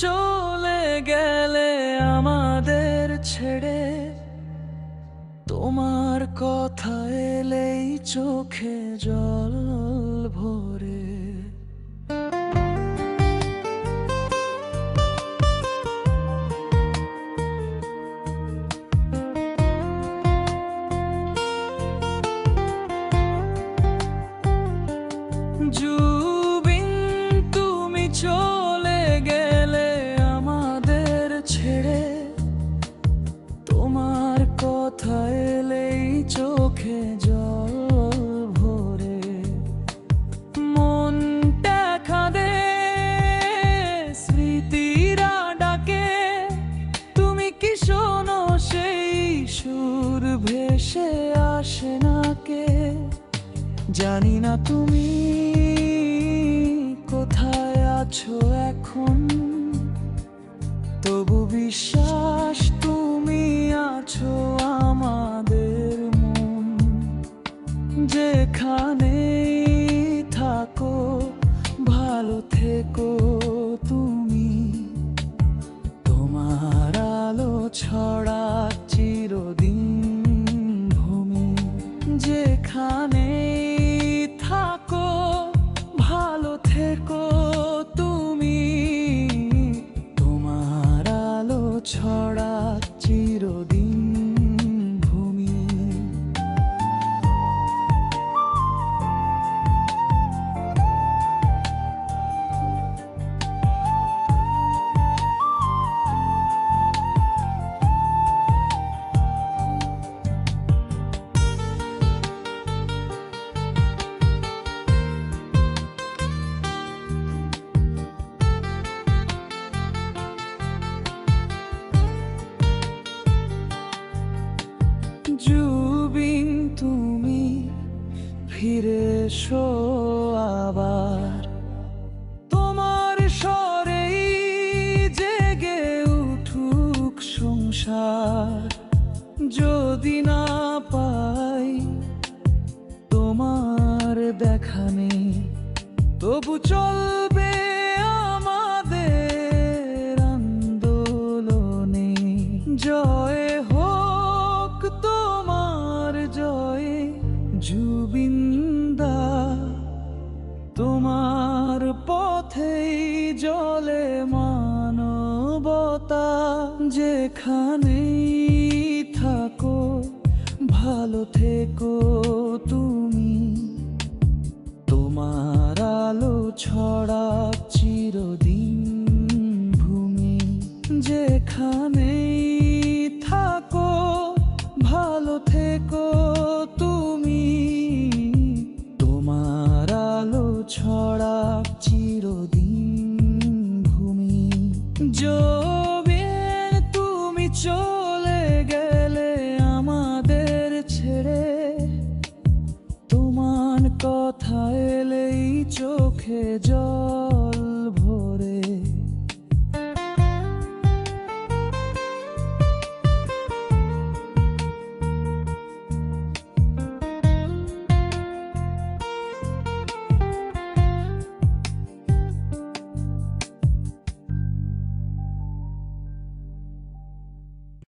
চলে গেলে আমাদের ছেড়ে, তোমার কথা এলেই চোখে জল ভরে। জুবিন, তুমি চলে গেলে আমাদের ছেড়ে, তোমার কথা এলেই চোখে জল ভরে। মনটা কাঁদে, স্মৃতিরা ডাকে, তুমি কি শোনো সেই সুর ভেসে আসে না কে? জানি না তুমি কোথায় আছো এখন, তবু বিশ্বাস তুমি আছো আমাদের মন। যেখানে থাকো ভালো থেকো তুমি, তোমার আলো ছড়া চিরদিন ভূমি। যেখানে থাকো ভালো থেকো তুমি, তোমার আলো ছড়া চিরদিন ভূমি। জুবিন, তুমি ফিরে এসো আবার, তোমার স্বরেই জেগে উঠুক সংসার। যদি না পাই তোমার দেখা নেই, তবু চলবে আমাদের আন্দোলনে। জয় হোক তোমার জয় জুবিন্দা, তোমার পথেই জলে মানবতা। যেখানেই থাকো ভালো থেকো তুমি, তোমার আলো ছড়া চিরদিন ভূমি। যেখানেই থাকো ভালো থেকো তুমি, তোমার আলো ছড়া চিরদিন ভূমি। জুবিন, তুমি